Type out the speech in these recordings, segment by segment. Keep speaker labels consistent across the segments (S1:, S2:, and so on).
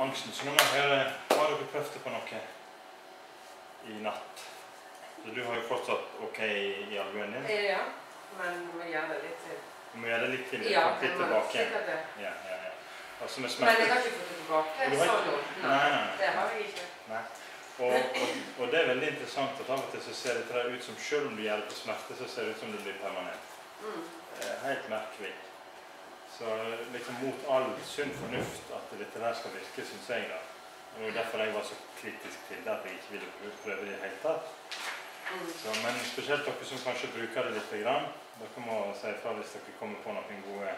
S1: angsten. Så nå må jeg høre, har dere prøvd på noe i natt? Så du har jo fortsatt ok i albuen din?
S2: Ja, men du må gjøre det litt til.
S1: Du må gjøre det litt til,
S2: Ja,
S1: litt tilbake.
S2: sikkert det.
S1: Ja. Altså med
S2: Men
S1: smerte.
S2: jeg har ikke fått det tilbake, sånn nå.
S1: Nei.
S2: Det har jeg ikke.
S1: Nei. Og det er veldig interessant at av og til så ser det ut som, selv om du gjør det på smerte, så ser det ut som det blir permanent. Det er helt merkelig. Så liksom mot all sunn fornuft at dette der skal virke, synes jeg da. Og det er derfor jeg var så kritisk til det, at jeg ikke ville prøve det i hele tatt. Så, men spesielt dere som kanskje bruker det litt grann, dere må si fra hvis dere kommer på noen gode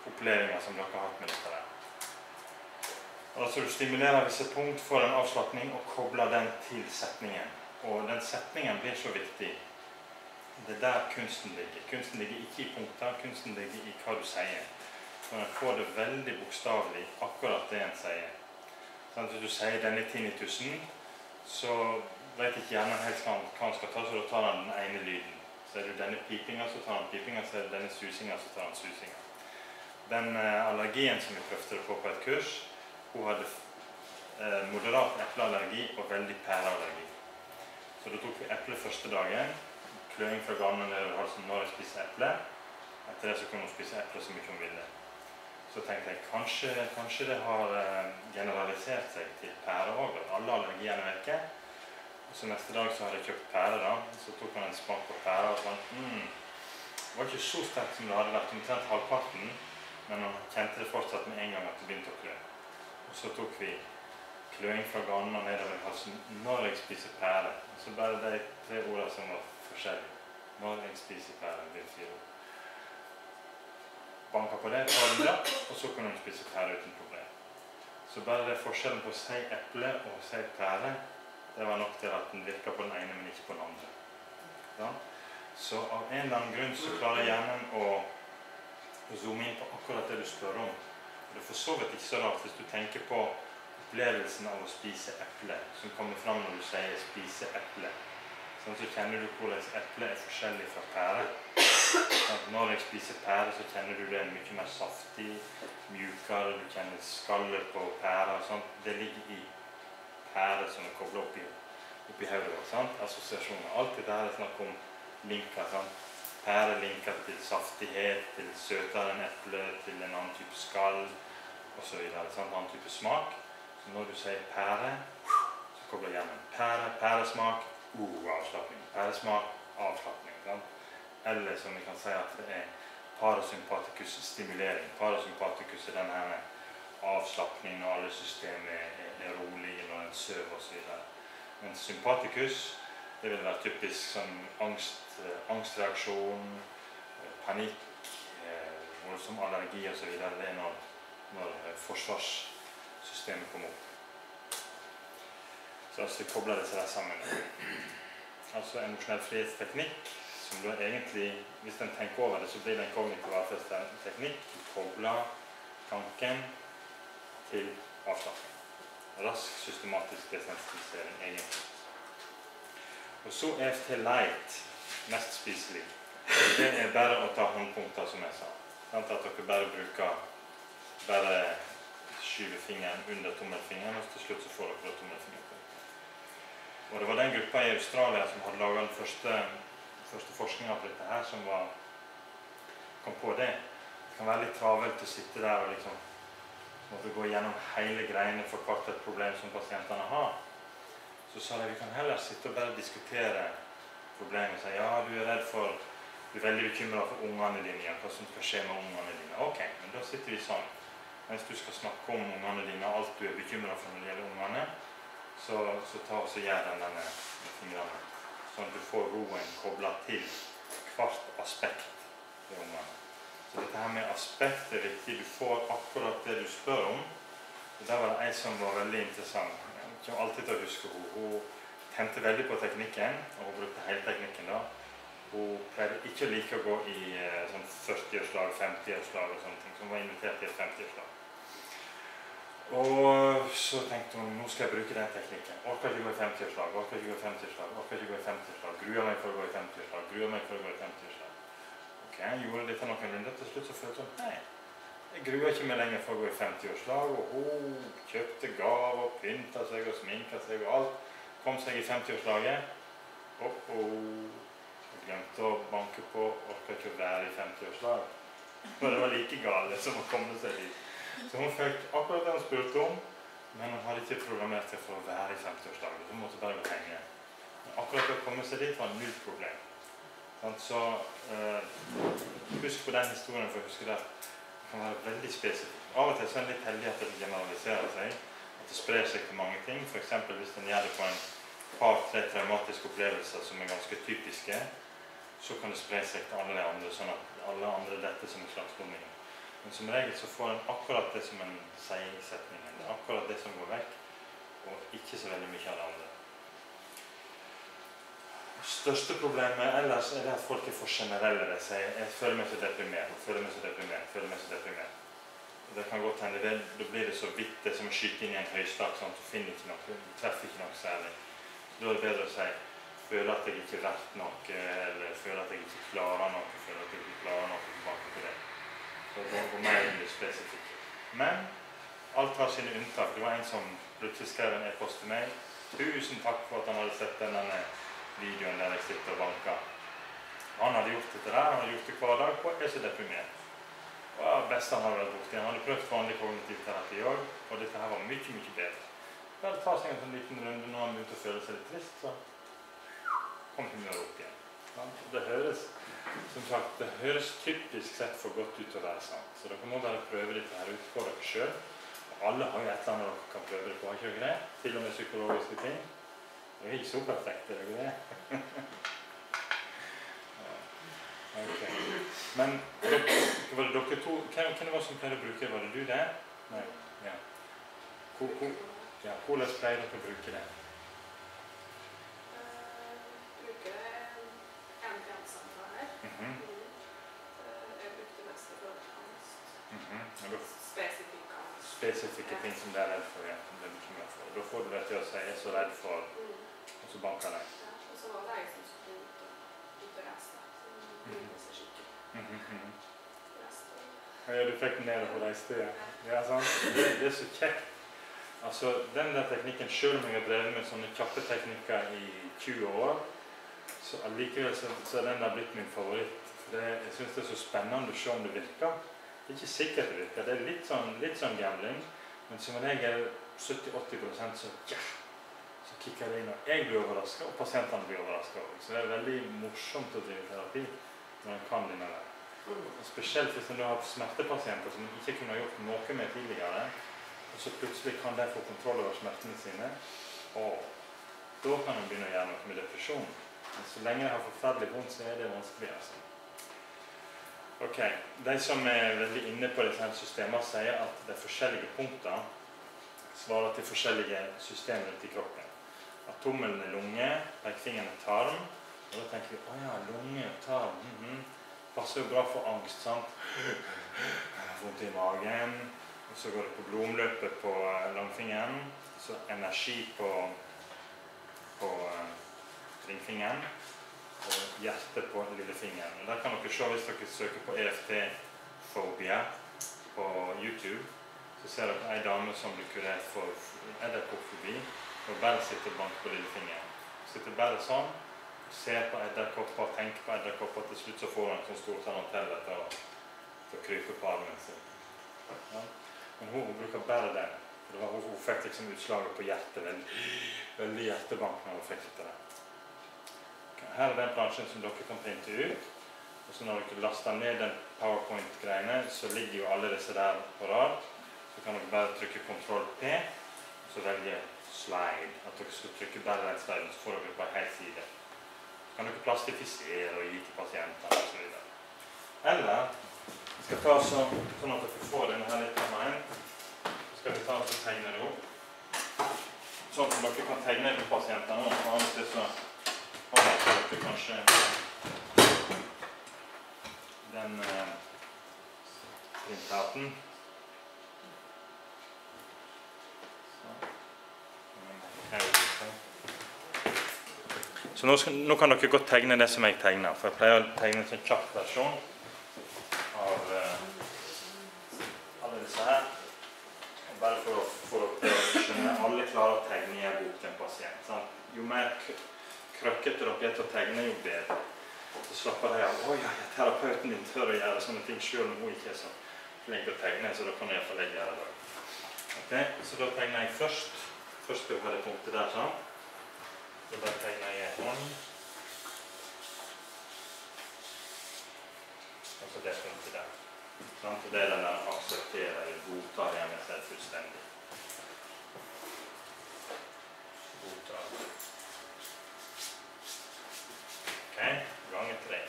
S1: opplevelser som dere har hatt med dette der. Altså du stimulerer visse punkt for en avslappning og kobler den til setningen. Og den setningen blir så viktig. Det er der kunsten ligger. Kunsten ligger ikke i punkter, kunsten ligger i hva du sier. Så en får det veldig bokstavelig, akkurat det en sier. Sånn, hvis du sier denne tinnitusen, så vet ikke hjernen helt hva han skal ta, så da tar han den ene lyden. Så er det denne pipinga, så tar han pipinga, så er det denne susinga, så tar han susinga. Den allergien som vi prøvde på et kurs, hun hadde moderat epleallergi og veldig pæreallergi. Så da tok vi eple første dagen, kløing fra ganen nedover halsen når jeg spiser eple. Etter det så kunne hun spise eple så mye hun ville. Så tenkte jeg, kanskje det har generalisert seg til pære også, at alle allergiene er vekke. Og så neste dag så hadde jeg kjøpt pære da, så tok han en smak på pære og sånn, det var ikke så sterkt som det hadde vært omtrent halvparten, men han kjente det fortsatt med en gang at det begynte å klø. Og så tok vi kløing fra ganen og nedover halsen når jeg spiser pære. Så bare de 3 ordene som var forskjellige. Når jeg spiser pære, blir 4 ord. Banka på det, ta den da, og så kunne hun spise pære uten problem. Så bare det forskjellen på å si eple og si pære, det var nok til at den virker på den ene, men ikke på den andre. Ja? Så av en eller annen grunn så klarer hjernen å zoome inn på akkurat det du spør om. Det er for så vidt ikke så rart hvis du tenker på opplevelsen av å spise eple, som kommer fram når du sier spise eple. Sånn så kjenner du hvordan eple er forskjellig fra pære. Sånn når jeg spiser pære så kjenner du det mye mer saftig, mjukere, du kjenner skallet på pære og sånt. Det ligger i pære som er koblet opp i hodet, sant? Assosiasjoner. Alt det der er snakk om linker, sant? Pære linker til saftighet, til søtere enn eple, til en annen type skall, og så videre. En annen type smak. Så når du sier pære, så kobler hjernen pære, pæresmak, avslappning. Pæresmak, avslappning. Sant? Eller som vi kan si at det er parasympaticus stimulering. Parasympaticus er denne avslappning når alle systemer er rolige, når en søv og så videre. Men sympaticus, det vil være typisk som angstreaksjon, panikk, voldsom allergi og så videre. Det er når forsvarssystemet kommer opp. Så altså kobler det seg sammen. Altså emosjonell frihetsteknikk, som da egentlig, hvis den tenker over det, så blir det en kognitiv atferdsteknikk. Kobler tanken til avslappning. Rask, systematisk desensitisering, egentlig. Og så EFT Light, mest spiselig. Det er bare å ta håndpunkter, som jeg sa. At dere bare bruker, bare skyver fingeren under tommelfingeren, og til slutt så får dere tommelfingeren på. Og det var den gruppa i Australia som hadde laget den første forskningen på dette her, som kom på det. Det kan være litt travelt å sitte der og liksom måtte gå gjennom hele greiene for hvert et problem som pasientene har. Så sa de, vi kan heller sitte og bare diskutere problemet. Så ja, du er veldig bekymret for ungene dine, hva som skal skje med ungene dine. Ok, men da sitter vi sånn. Mens du skal snakke om ungene dine, alt du er bekymret for når det gjelder ungene, så ta og så gjør den denne med fingrene. Sånn at du får roen koblet til hvert aspekt ved ungene. Så dette her med aspekt er viktig. Du får akkurat det du spør om. Og der var det en som var veldig interessant. Jeg kommer alltid til å huske henne. Hun tente veldig på teknikken, og hun brukte hele teknikken da. Hun pleide ikke å like å gå i sånn 40-årslag, 50-årslag og sånne ting. Så hun var invitert til et 50-årslag. Og så tenkte hun, nå skal jeg bruke den teknikken. Orker ikke gå i 50-årslag, orker ikke gå i 50-årslag, orker ikke gå i 50-årslag. Gruer meg for å gå i 50-årslag, gruer meg for å gå i 50-årslag. Ok, jeg gjorde dette noen runder. Til slutt så følte hun, nei, Jeg gruer ikke meg lenger for å gå i 50-årslag, og hun kjøpte gaver, pyntet seg og sminket seg og alt. Kom seg i 50-årslaget. Jeg glemte å banke på, orket ikke å være i 50-årslag. Og det var like galt som å komme seg dit. Så hun fikk akkurat det hun spurte om, men hun hadde ikke programmert seg for å være i 50-årslaget. Hun måtte bare gå henge. Men akkurat det å komme seg dit var null problem. Så husk på den historien, for jeg husker det kan være veldig spesifikt. Av og til så er det litt heldig at det generaliserer seg, at det sprer seg til mange ting. For eksempel hvis den gjør det på en par-tre traumatiske opplevelser som er ganske typiske, så kan det spre seg til alle de andre, sånn at alle andre dette som en slags domino. Men som regel så får en akkurat det som en sier i setningen. Det er akkurat det som går vekk, og ikke så veldig mye av det andre. Største problemet ellers er det at folk er for generelle. De sier, jeg føler meg så deprimert, føler meg så deprimert, føler meg så deprimert. Og det kan godt hende, da blir det så vidt det som å skyte inn i en høystak, sånn at du finner ikke noe, du treffer ikke noe særlig. Da er det bedre å si, føler at jeg ikke er verdt noe, eller føler at jeg ikke klarer noe, føler at jeg ikke klarer noe tilbake til det. Så det går mer enn det spesifikke. Men alt har sine unntak. Det var en som plutselig skrev en e-post til meg. Tusen takk for at han hadde sett denne videoen der jeg sitter og banker. Han hadde gjort dette der, han hadde gjort det hver dag, og er så deprimert. Og det beste han hadde vært borti. Han hadde prøvd vanlig kognitiv terapi også, og dette her var mye, mye bedre. Da hadde tatt seg en sånn liten runde når han begynte å føle seg litt trist, så kom humøret opp igjen. Det høres, som sagt, det høres typisk sett for godt ut å være sant. Så dere må bare prøve dette her ut for dere selv. Og alle har jo et eller annet dere kan prøve det på, har ikke dere det? Til og med psykologiske ting. Det er ikke så perfekt, er det ikke det? Okay. Men var det dere to, hvem var det som pleier å bruke det? Var det du det? Nei, ja. Hvordan pleier dere å bruke det?
S3: Bruker det en-til-en-samtaler. Jeg brukte mest for angst.
S1: Spesifikke ting som det er redd for, ja. Det er mye mer for. Da får du det til å si, jeg er så redd for, og så banker deg.
S3: Ja, og så var det jeg som skulle ut og reise, som begynte seg skikkelig.
S1: Ja, du fikk den ned og reiste, ja. Ja, sant? Det er så kjekt. Altså, den der teknikken, selv om jeg har drevet med sånne kjappe teknikker i 20 år, så allikevel så er den der blitt min favoritt. For jeg synes det er så spennende å se om det virker. Det er ikke sikkert det virker, det er litt sånn gambling, men som regel 70-80% så kikker det inn, og jeg blir overrasket, og pasientene blir overrasket. Så det er veldig morsomt å drive terapi når en kan denne der. Og spesielt hvis en har smertepasienter som ikke kunne ha gjort noe med tidligere, og så plutselig kan de få kontroll over smertene sine, og da kan en begynne å gjøre noe med depresjon. Men så lenge jeg har forferdelig vondt, så er det vanskelig, altså. Ok, de som er veldig inne på disse systemene sier at de forskjellige punkter svarer til forskjellige systemer rundt i kroppen. At tommelen er lunge, pekefingeren er tarm, og da tenker vi, åja, lunge og tarm, passer jo bra for angst, sant? Vondt i magen, og så går det på blodomløpet på langfingeren, så energi på ringfingeren, og hjertet på lillefingeren. Og der kan dere se, hvis dere søker på EFT-fobia på YouTube, så ser dere en dame som blir kurert for edderkoppfobi, og bare sitter bank på lillefingeren. Sitter bare sånn, og ser på edderkopper, og tenker på edderkopper, til slutt så får hun en sånn stor tarantell etter å krype på armen sin. Ja. Men hun bruker bare den, for hun fikk liksom utslaget på hjertet, veldig hjertebank når hun fikk sitte der. Her er den plansjen som dere kan printe ut, og så når dere laster ned den PowerPoint-greiene, så ligger jo alle disse der på rad. Så kan dere bare trykke Ctrl P, og så velge slide. At dere skal trykke bare den sliden, så får dere på en hel side. Så kan dere plastifisere og gi til pasienter og så videre. Eller, vi skal ta sånn at dere får denne her litt permanent. Så skal vi ta og tegne det opp. Sånn at dere kan tegne på pasientene, og så har dere så kanskje den printaten. Så nå kan dere godt tegne det som jeg tegner, for jeg pleier å tegne en sånn kjapp versjon av for å skjønne alle klarer å tegne i en bok til en pasient. Sant? Jo mer krøkkete dere er til å tegne, jo bedre. Så slapper de av. Ja, terapeuten din tør å gjøre sånne ting selv om hun ikke er så flink å tegne, så da kan jeg i hvert fall gjøre det. Ok, så da tegner jeg først. Først skal vi ha det punktet der, sånn. Så da tegner jeg en hånd. Og så det punktet der. Sant? Og det er den der aksepterer eller godtar jeg med seg fullstendig. Godtar. Ok, ganger 3.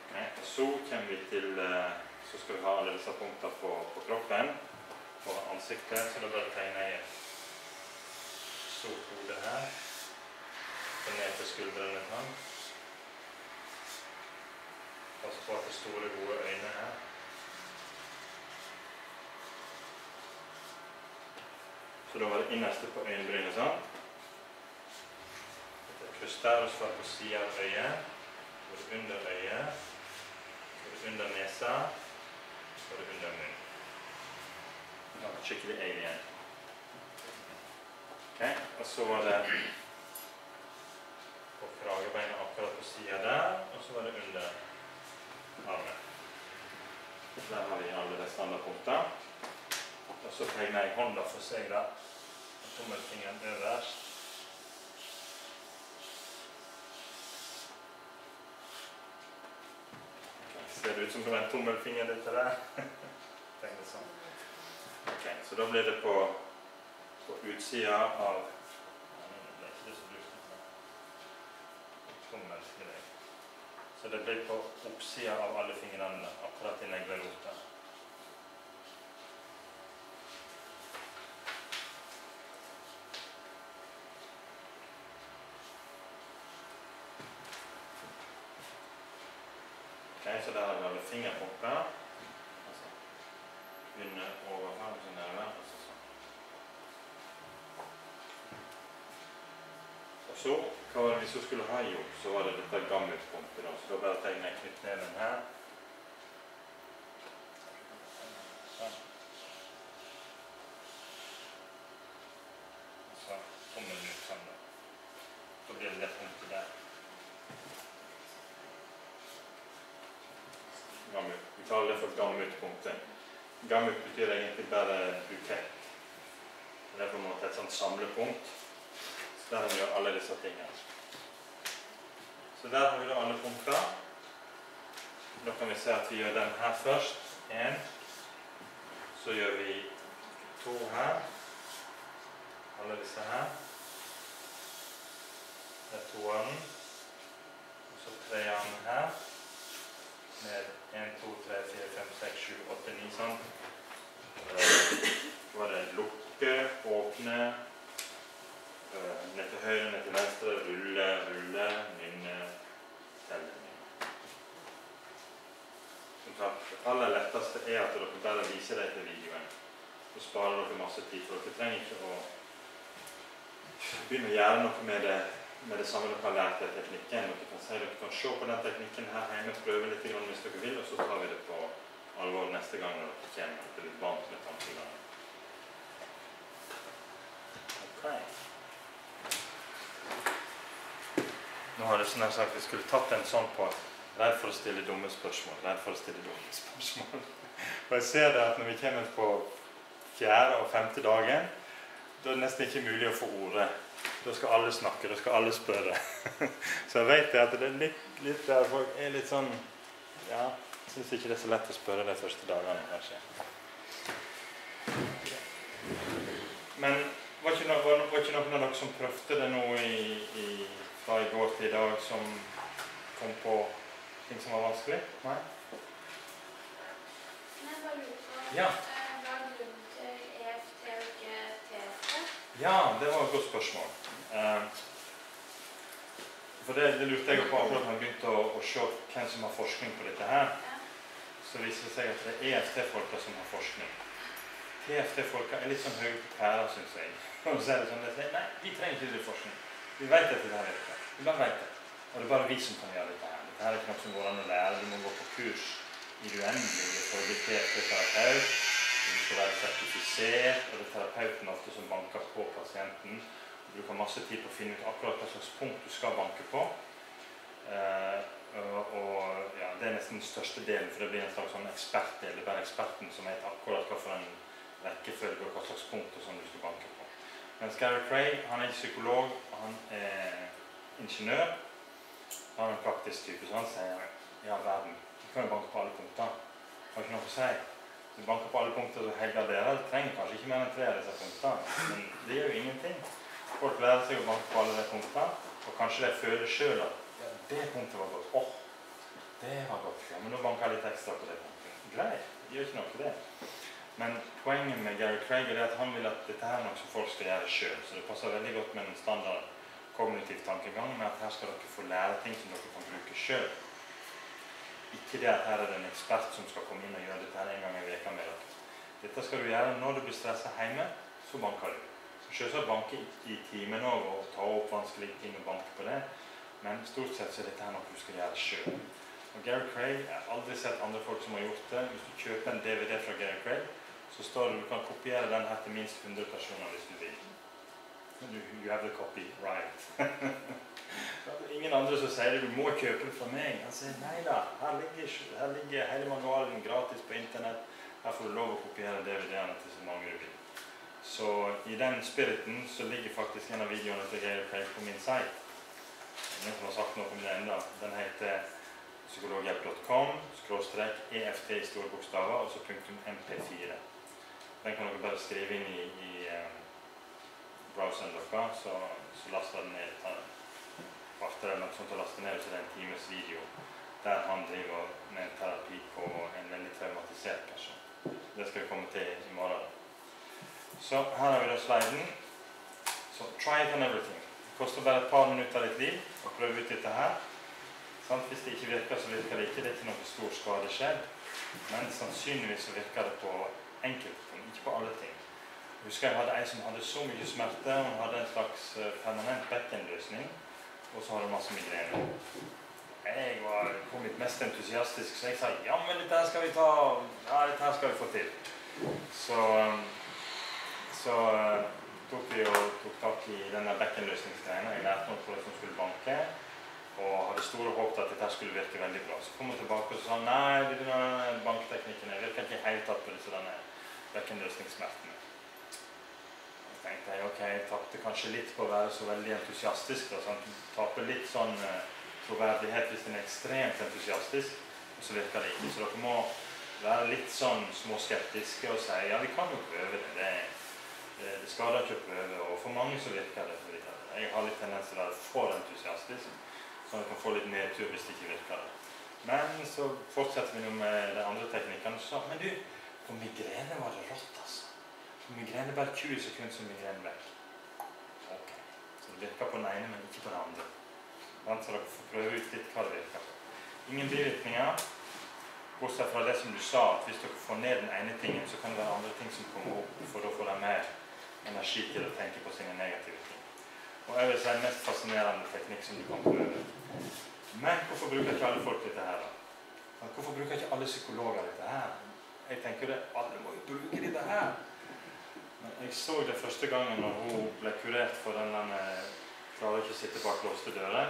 S1: Okay, og så kommer vi til, så skal vi ha alle disse punktene på kroppen, på ansiktet, så da bare tegner jeg et stort hode her, og ned til skuldrene sånn. Pass på at det store, gode øyne her. Så da var det innerste på øyenbrynet sånn. Kryss der, og så var det på siden av øyet, så var det under øyet, så var det under nesa, så var det under munnen. Ja, skikkelig alien. Ok, og så var det på kragebeinet akkurat på siden der, og så var det under armen. Der har vi alle de standardpunktene. Og så tegner jeg hånda for seg da, og tommelfingeren øverst. Ser det ut som det var en tommelfinger litt der. Tenk det sånn. Ok, så da blir det på utsida av... Nå ble ikke det så luft. Tommelfinger. Så det blir på oppsida av alle fingrene, akkurat i neglerota. Ok, så der har vi alle fingerpunktene. Altså, under, over, her, så nede, altså sånn. Og så, hva var det vi så skulle ha gjort? Så var det dette gammutpunktet da. Så da bare tegner jeg knyttneven her. Sånn. Og så tommelen ut sånn da. Så blir det punktet der. Vi kaller det for gammutpunktet. Gammut betyr egentlig bare bukett. Det er på en måte et sånt samlepunkt. Så der har vi gjør alle disse tingene. Så der har vi da alle punkter. Da kan vi se at vi gjør den her først. 1. Så gjør vi 2 her. Alle disse her. Det er 2-ene. Og så 3-ene her. Med 1, 2, 3, 4, 5, 6, 7, 8, 9, sånn. Så var det lukke, åpne, ned til høyre, ned til venstre, rulle, rulle, nynne, telle. Som sagt, det aller letteste er at dere bare viser det til videoen. Så sparer dere masse tid, for dere trenger ikke å begynne å gjøre noe med det samme dere har lært av teknikken. Dere kan si dere kan se på den teknikken her hjemme, prøve litt hvis dere vil, og så tar vi det på alvor neste gang når dere kommer til litt vant med tankegangen. Ok. Nå har det sånn jeg sagt, vi skulle tatt en sånn på redd for å stille dumme spørsmål, redd for å stille dumme spørsmål. Og jeg ser det at når vi kommer på 4. og 5. dagen, da er det nesten ikke mulig å få ordet. Da skal alle snakke, da skal alle spørre. Så jeg vet at det er litt der folk er litt sånn, ja, jeg synes ikke det er så lett å spørre de første dagene, kanskje. Men var ikke noen av dere som prøvde det nå fra i går til i dag, som kom på ting som var vanskelig? Nei?
S3: Nei, bare lurer på.
S1: Ja.
S3: Hva er grunnen til EFT og ikke TFT?
S1: Ja, det var et godt spørsmål. For det lurte jeg på akkurat når jeg begynte å se hvem som har forskning på dette her. Så viser det seg at det er EFT-folka som har forskning. TFT-folka er litt sånn høy på pæra, synes jeg. Og så er det sånn, nei, vi trenger ikke litt forskning. Vi vet at dette her er dette. Vi bare vet det. Og det er bare vi som kan gjøre dette her. Dette her er ikke noe som går an å lære. Du må gå på kurs i det uendelige for å bli TFT-terapeut. ser, og det er terapeuten ofte som banker på pasienten. Du bruker masse tid på å finne ut akkurat hva slags punkt du skal banke på. Og ja, det er nesten den største delen, for det blir en slags sånn ekspertdel. Det er bare eksperten som vet akkurat hva for en rekkefølge og hva slags punkt som du skal banke på. Mens Gary Craig, han er ikke psykolog, han er ingeniør. Han er en praktisk type, så han sier, ja, verden, du kan jo banke på alle punkter. Det har ikke noe å si. Du banker på alle punkter, så Helga dere trenger kanskje ikke mer enn 3 av disse punktene. Men det gjør jo ingenting. Folk lærer seg å banke på alle de punktene, og kanskje de føler selv at ja, det punktet var godt. Åh, det var godt. Ja, men nå banker jeg litt ekstra på det punktet. Greit, det gjør ikke noe til det. Men poenget med Gary Craig er at han vil at dette her er noe som folk skal gjøre selv. Så det passer veldig godt med en standard kognitiv tankegang med at her skal dere få lære ting som dere kan bruke selv. Ikke det at her er det en ekspert som skal komme inn og gjøre dette her en gang i veka med dere. Dette skal du gjøre når du blir stresset hjemme, så banker du. Så selvsagt banke i timen også, og ta opp vanskelige ting og banke på det. Men stort sett så er dette her noe du skal gjøre selv. Og Gary Craig, jeg har aldri sett andre folk som har gjort det. Hvis du kjøper en DVD fra Gary Craig, så står det du kan kopiere den her til minst 100 personer hvis du vil. You have the copyright. Ingen andre som sier det, du må kjøpe det fra meg. Han sier, nei da, her ligger hele manualen gratis på internett. Her får du lov å kopiere DVD-ene til så mange du vil. Så i den spiriten så ligger faktisk en av videoene til Gary Craig på min site. Ingen som har sagt noe om det enda. Den heter psykologhjelp.com/EFT i store bokstaver, og så .mp4. Den kan dere bare skrive inn i browseren deres, så laster den ned. Ofte er det noe sånt å laste ned, så det er en times video der han driver med terapi på en veldig traumatisert person. Det skal vi komme til i morgen. Så her har vi da sliden. Så try it on everything. Det koster bare et par minutter av ditt liv å prøve ut dette her. Hvis det ikke virker, så virker det ikke. Det er ikke noe stor skade skjedd. Men sannsynligvis så virker det på enkelte ting, ikke på alle ting. Jeg husker jeg hadde en som hadde så mye smerte, hun hadde en slags permanent bekkenløsning, og så hadde hun masse migrene. Jeg var kommet mest entusiastisk, så jeg sa, ja, men dette her skal vi ta, ja, dette her skal vi få til. Så tok vi og tok tak i denne bekkenløsningsgreiene. Jeg lærte noe på det som skulle banke, og hadde store håp til at dette skulle virke veldig bra. Så kom jeg tilbake og sa, nei, denne bankteknikken virker ikke helt tatt på disse denne bekkenløsningssmertene. Så tenkte jeg, ok, jeg tappte kanskje litt på å være så veldig entusiastisk, da, sånn. Tappte litt sånn troverdighet hvis den er ekstremt entusiastisk, og så virker det ikke. Så dere må være litt sånn småskeptiske og si, ja, vi kan jo prøve det. Det skader ikke å prøve, og for mange så virker det. Jeg har litt tendens til å være for entusiastisk, så jeg kan få litt nedtur hvis det ikke virker det. Men så fortsetter vi nå med de andre teknikkene. Så, men du, på migrene var det rått, altså. På migrene bare 20 sekunder som migrene vekk. Ok, så det virker på den ene, men ikke på den andre. Så dere får prøve ut litt hva det virker. Ingen bivirkninger. Bortsett fra det som du sa, at hvis dere får ned den ene tingen, så kan det være andre ting som kommer opp, for da får de mer energi til å tenke på sine negative ting. Og jeg vil si mest fascinerende teknikk som du kan prøve. Men hvorfor bruker ikke alle folk dette her da? Hvorfor bruker ikke alle psykologer dette her? Jeg tenker det, alle må jo bruke dette her. Men jeg så det første gangen når hun ble kurert for denne klarer ikke å sitte bak låste dører,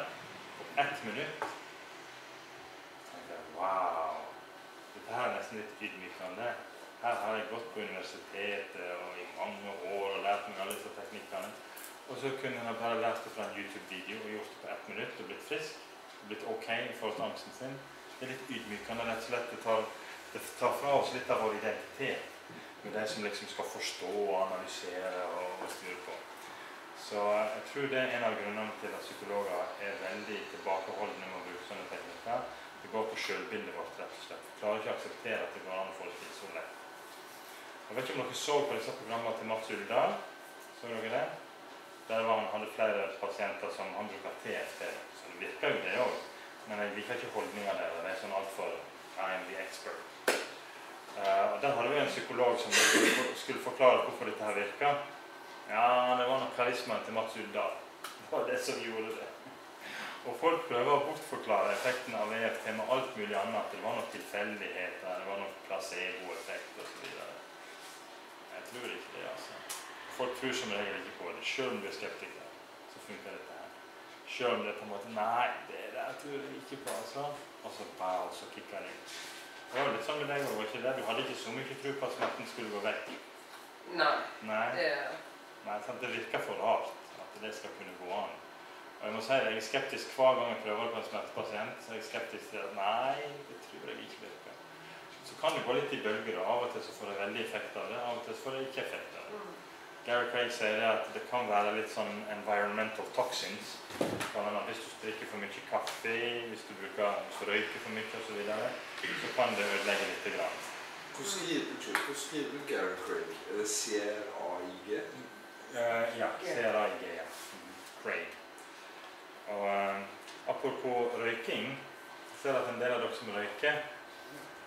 S1: på 1 minutt. Jeg tenkte, wow! Dette her er nesten litt ydmykende. Her har jeg gått på universitetet og i mange år og lært meg alle disse teknikkene. Og så kunne jeg bare lært det fra en YouTube-video og gjort det på 1 minutt og blitt frisk. Og blitt ok i forhold til angsten sin. Det er litt ydmykende, rett og slett. Det tar fra oss litt av vår identitet. Med det som liksom skal forstå og analysere og styre på. Så jeg tror det er en av grunnene til at psykologer er veldig tilbakeholdende med å bruke sånne teknikker. Det går på selvbildet vårt, rett og slett. Vi klarer ikke å akseptere at det går an å få det til så lett. Jeg vet ikke om dere så på disse programmene til Mats Uldal. Så dere det? Der han hadde flere pasienter som han bruker TFT. Så det virker jo det også. Men jeg liker ikke holdninger der. Det er sånn alt for I am the expert. Og der hadde vi en psykolog som skulle forklare hvorfor dette her virker. Ja, det var nok karismaen til Mats Uldal. Det var det som gjorde det. Og folk prøver å bortforklare effekten av EFT med alt mulig annet. Det var nok tilfeldigheter, det var nok placebo-effekt og så videre. Jeg tror ikke folk tror som regel ikke på det. Selv om du er skeptiker, så funker dette her. Selv om det er på en måte, nei, det der tror jeg ikke på, altså. Og så bare, så kikker det inn. Det var litt sånn med deg, var det ikke det? Du hadde ikke så mye tro på at smerten skulle gå vekk.
S2: Nei.
S1: Nei.
S2: Det
S1: Sant? Det virker for rart at det skal kunne gå an. Og jeg må si at jeg er skeptisk hver gang jeg prøver på en smertepasient, så er jeg skeptisk til at nei, det tror jeg ikke virker. Så kan det gå litt i bølger, og av og til så får det veldig effekt av det, av og til så får det ikke effekt av det. Gary Craig sier det at det kan være litt sånn environmental toxins. Hvis du drikker for mye kaffe, hvis du røyker for mye og så videre, så kan det ødelegge litt grann.
S4: Hvor skriver du Gary Craig? Er det C-R-A-I-G?
S1: Ja, C-R-A-I-G, ja. Craig. Og apropos røyking, jeg ser at en del av dere som røyker,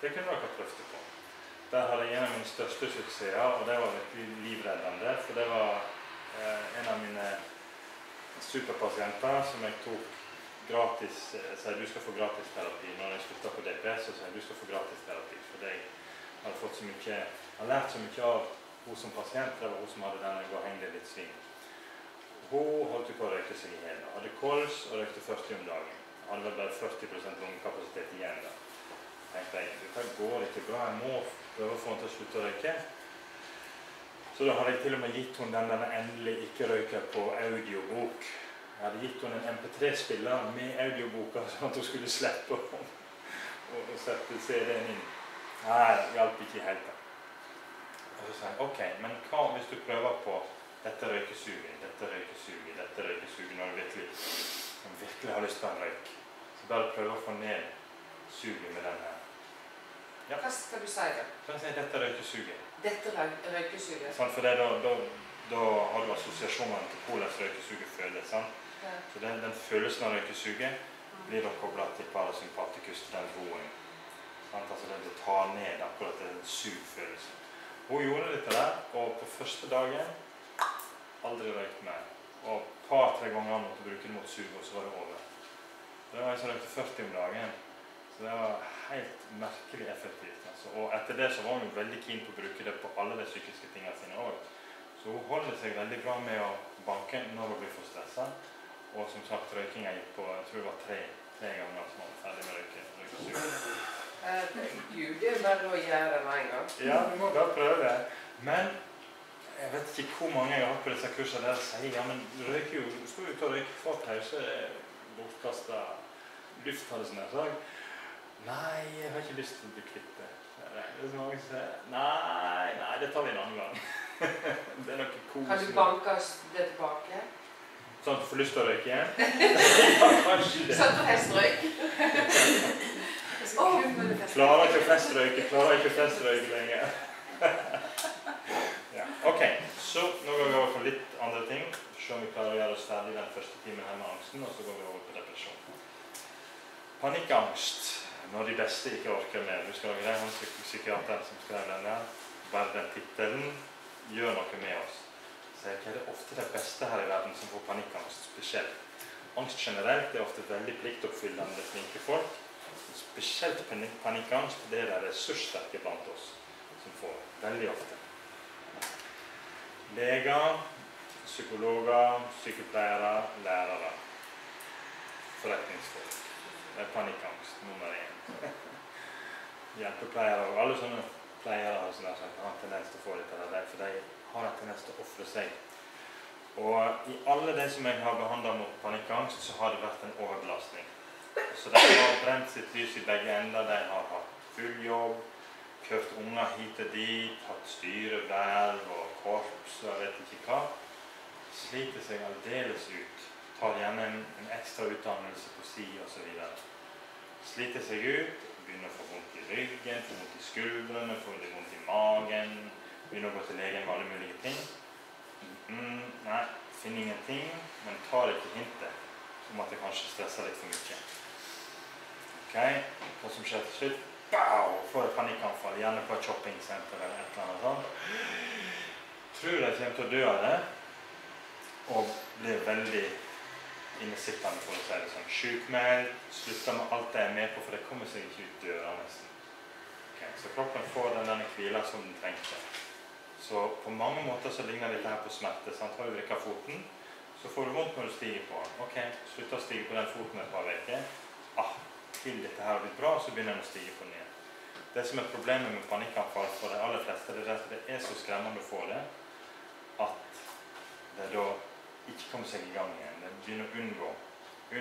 S1: det kunne dere prøvd på. Der hadde jeg en av mine største suksesser, og det var virkelig livreddende, for det var en av mine superpasienter som jeg tok gratis, sier du skal få gratis terapi. Når jeg sluttet på DPS, så sier du skal få gratis terapi, for jeg hadde fått så mye, jeg hadde lært så mye av hun som pasient, det var hun som hadde denne gå-hengende litt sving. Hun holdt på å røyke seg i hele, hadde kols og røykte 40 om dagen. Hadde vel bare 40% lungekapasitet igjen da. Tenkte jeg, dette går ikke bra, jeg må prøve å få henne til å slutte å røyke. Så da hadde jeg til og med gitt henne denne endelig ikke røyker på audiobok. Jeg hadde gitt henne en MP3-spiller med audioboka, sånn at hun skulle slippe å sette CD-en inn. Nei, det hjalp ikke helt da. Og så sa jeg, ok, men hva hvis du prøver på dette røykesuget, når du virkelig har lyst på en røyk. Så bare prøve å få ned suget med denne. Ja.
S2: Hva skal du si da?
S1: Kan jeg si dette røykesuget?
S2: Dette røykesuget?
S1: Sånn, for da har du assosiasjonen til hvordan røykesuget føles. Sant?
S2: Ja.
S1: Så den følelsen av røykesuget blir da koblet til parasympaticus, til den roen. Sant? Altså det tar ned akkurat den sugfølelsen. Hun gjorde dette der, og på første dagen aldri røykt mer. Og par-tre ganger måtte bruke det mot sug, og så var det over. Det var jeg som røykte 40 om dagen. Så det var helt merkelig effektivt. Altså. Og etter det så var hun veldig keen på å bruke det på alle de psykiske tingene sine også. Så hun holder seg veldig bra med å banke når hun blir for stresset. Og som sagt, røyking gikk på, jeg tror det var tre ganger som hun var ferdig med røykesug.
S2: Gud, det er bare å gjøre det med en gang.
S1: Ja, du må bare prøve. Men jeg vet ikke hvor mange jeg har hatt på disse kursene der sier, ja, men du røyker jo, du skal jo ut og røyke for pause, bortkastet luft, hadde sånn jeg sagt. Nei, jeg har ikke lyst til å bli kvitt det. Det er så mange som sier, nei, det tar vi en annen gang. Det er noe kos.
S2: Kan du banke det tilbake?
S1: Sånn at du får lyst til å røyke igjen? Ja, kanskje det.
S2: Sånn at du helst røyk?
S1: Klarer ikke å festrøyke lenger. Ja, ok, så nå går vi over på litt andre ting. Se om vi klarer å gjøre oss ferdig den første timen her med angsten, og så går vi over på depresjon. Panikkangst, når de beste ikke orker mer. Husker dere det? Han psykiateren som skrev den der. Bare den titelen gjør noe med oss. Så er det ofte det beste her i verden som får panikkangst spesielt. Angst generelt er ofte veldig pliktoppfyllende flinke folk. Spesielt panikkangst, det er det ressurssterke blant oss som får veldig ofte. Leger, psykologer, sykepleiere, lærere, forretningsfolk. Det er panikkangst nummer 1. Hjelpepleiere og alle sånne pleiere har en tendens til å få dette der, for de har en tendens til å offre seg. Og i alle de som jeg har behandlet mot panikkangst, så har det vært en overbelastning. Så de har brent sitt lys i begge ender, de har hatt full jobb, kjørt unger hit og dit, hatt styreverv og korps og jeg vet ikke hva. Sliter seg aldeles ut, tar gjerne en ekstra utdannelse på si og så videre. Sliter seg ut, begynner å få vondt i ryggen, få vondt i skuldrene, få vondt i magen, begynner å gå til legen med alle mulige ting. Nei, finner ingenting, men tar ikke hintet om at det kanskje stresser litt for mye. Ok, hva som skjer til slutt? Bow! Får et panikkanfall, gjerne på et shoppingcenter eller et eller annet sånt. Tror jeg kommer til å dø av det, og blir veldig innesittende for å si det sånn. Sykmeld, slutter med alt det jeg er med på, for det kommer seg ikke ut døra nesten. Okay, så kroppen får denne hvila som den trengte. Så på mange måter så ligner dette her på smerte. Sant? Har du vrikket foten, så får du vondt når du stiger på den. Ok, slutt å stige på den foten et par veker. Til dette her har blitt bra, så begynner den å stige på den igjen. Det som er problemet med panikkanfall for de aller fleste, det er at det er så skremmende å få det, at det da ikke kommer seg i gang igjen. Det begynner å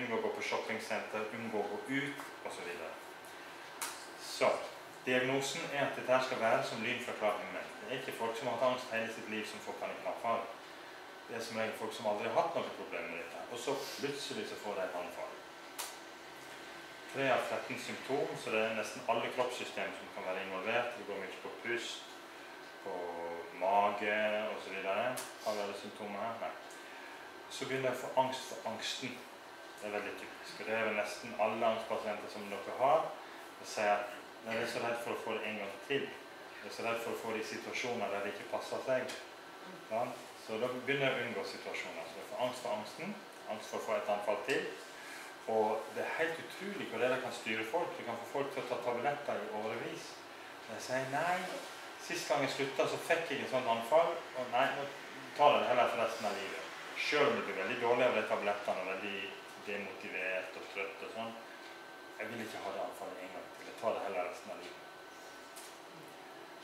S1: unngå å gå på shoppingsenter, unngå å gå ut, og så videre. Så, diagnosen er at dette skal være som lyn fra klar himmel. Det er ikke folk som har hatt angst hele sitt liv som får panikkanfall. Det er som regel folk som aldri har hatt noe problem med dette. Og så plutselig så får de et anfall. 3 av 13 symptom, så det er nesten alle kroppssystemer som kan være involvert. Det går mye på pust, på mage og så videre. Har vi alle symptomer her? Nei. Så begynner jeg å få angst for angsten. Det er veldig typisk. Og det er vel nesten alle angstpasienter som dere har. Og sier at de er så redd for å få det en gang til. De er så redd for å få det i situasjoner der det ikke passer seg. Ja? Så da begynner jeg å unngå situasjoner. Så jeg får angst for angsten, angst for å få et anfall til. Og det er helt utrolig hvor det kan styre folk. Du kan få folk til å ta tabletter i årevis. De sier nei, sist gang jeg sluttet så fikk jeg et sånt anfall, og nei, nå tar jeg det heller for resten av livet. Selv om det blir veldig dårlig av de tablettene, og veldig demotivert og trøtt og sånn. Jeg vil ikke ha det anfallet en gang til. Jeg tar det heller resten av livet.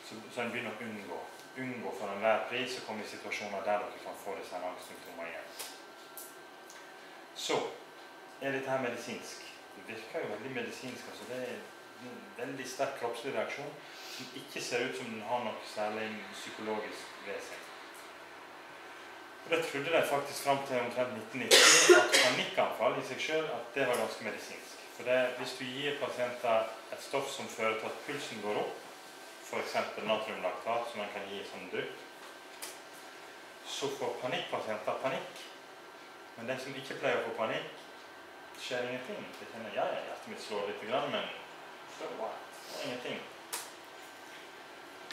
S1: Så en begynner å unngå for enhver pris å komme i situasjoner der dere kan få disse angstsymptomer igjen. Så er dette her medisinsk. Det virker jo veldig medisinsk. Altså det er en veldig sterk kroppslig reaksjon som ikke ser ut som den har noe særlig psykologisk vesen. Og det trodde de faktisk frem til omtrent 1990 at panikkanfall i seg selv at det var ganske medisinsk. For det, hvis du gir pasienter et stoff som fører til at pulsen går opp, for eksempel natriumlaktat som man kan gi som drypp, så får panikkpasienter panikk. Men de som ikke pleier å få panikk, skjer ingenting. De kjenner, ja, hjertet mitt slår litt grann, men så what? Det er ingenting.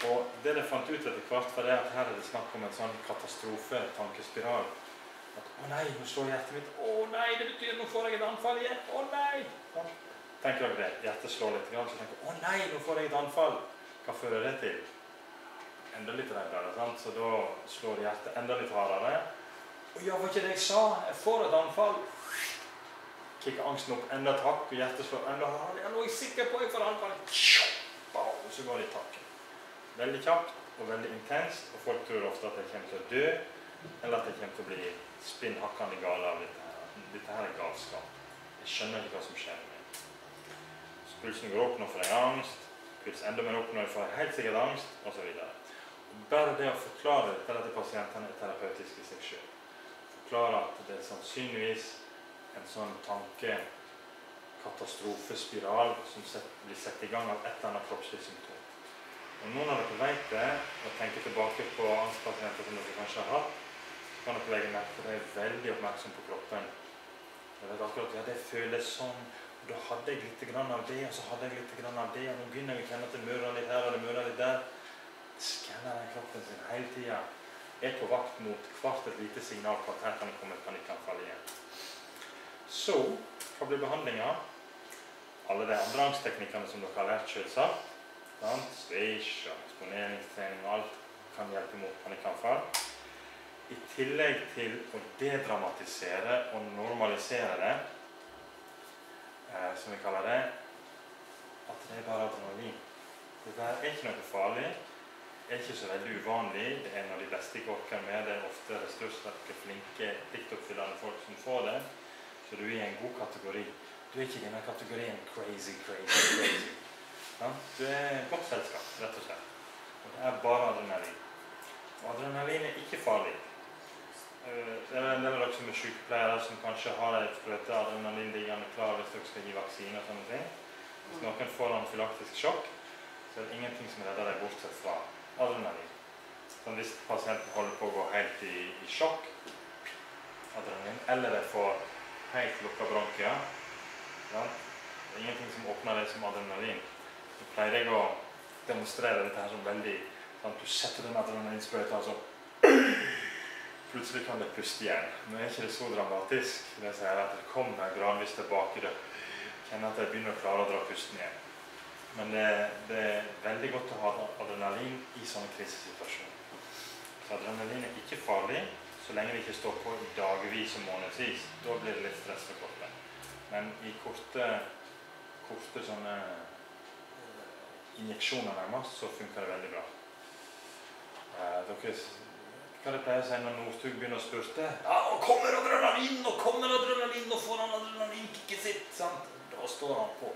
S1: Og det de fant ut etter hvert var det at her er det snakk om en sånn katastrofe-tankespiral. At, å nei, nå slår hjertet mitt. Å nei, det betyr nå får jeg et anfall igjen. Å nei! Ja. Tenker dere det? Hjertet slår litt grann, så tenker jeg, å nei, nå får jeg et anfall. Hva fører det til? Enda litt reddere, sant? Så da slår hjertet enda litt hardere. Og ja, var ikke det jeg sa? Jeg får et anfall. Kikker angsten opp enda et hakk, og hjertet slår enda hardere. Ja, nå er jeg sikker på at jeg får anfall. Og så går det i takken. Veldig kjapt og veldig intenst, og folk tror ofte at de kommer til å dø, eller at de kommer til å bli spinnhakkende gale av dette her. Dette her er galskap. Jeg skjønner ikke hva som skjer med meg. Så pulsen går opp når jeg får angst, puls enda mer opp når jeg får helt sikkert angst, og så videre. Og bare det å forklare dette til pasientene er terapeutisk i seg selv. Forklare at det er sannsynligvis en sånn katastrofespiral som blir sett i gang av et eller annet kroppslig symptom. Og noen av dere vet det, og tenker tilbake på angstpasienter som dere kanskje har hatt, så kan dere legge merke til at de er veldig oppmerksom på kroppen. Jeg vet akkurat, ja, det føles sånn, og da hadde jeg litt grann av det, og så hadde jeg litt grann av det, og nå begynner jeg å kjenne at det mører litt her, og det mører litt der. Skanner den kroppen sin hele tiden. Er på vakt mot hvert et lite signal på at her kan det komme et panikkanfall igjen. Så, hva blir behandlingen? Alle de andre angstteknikkene som dere har lært selvsagt, swish og eksponeringstrening og alt kan hjelpe mot panikkanfall. I tillegg til å dedramatisere og normalisere det, som vi kaller det, at det er bare adrenalin. Det er ikke noe farlig, det er ikke så veldig uvanlig, det er en av de beste jeg orker med, det er ofte ressurssterke, flinke, pliktoppfyllende folk som får det, så du er i en god kategori. Du er ikke i denne kategorien crazy. Ja? Du er et godt selskap, rett og slett. Og det er bare adrenalin. Og adrenalin er ikke farlig. Det er en del av dere som er sykepleiere som kanskje har et fløte adrenalin liggende klar hvis dere skal gi vaksine og sånne ting. Hvis noen får anafylaktisk sjokk, så er det ingenting som redder deg bortsett fra adrenalin. Så hvis pasienten holder på å gå helt i sjokk, adrenalin, eller de får helt lukket bronkia, ja, det er ingenting som åpner det som adrenalin. Så pleier jeg å demonstrere dette her som veldig, sånn at du setter den adrenalinsprøyta, og så plutselig kan det puste igjen. Nå er ikke det så dramatisk, det sier at det kommer gradvis tilbake, det kjenner at jeg begynner å klare å dra pusten igjen. Men det er veldig godt å ha adrenalin i sånne krisesituasjoner. Så adrenalin er ikke farlig, så lenge det ikke står på i dagvis og månedsvis. Da blir det litt stress for kroppen. Men i korte sånne injeksjoner nærmest, så funker det veldig bra. Hva det pleier å si når Northug begynner å spurte? Ja, nå kommer adrenalin, nå får han adrenalinkicket sitt, sant? Da står han på.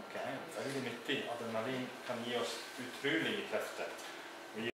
S1: Ok, veldig nyttig. Adrenalin kan gi oss utrolige krefter.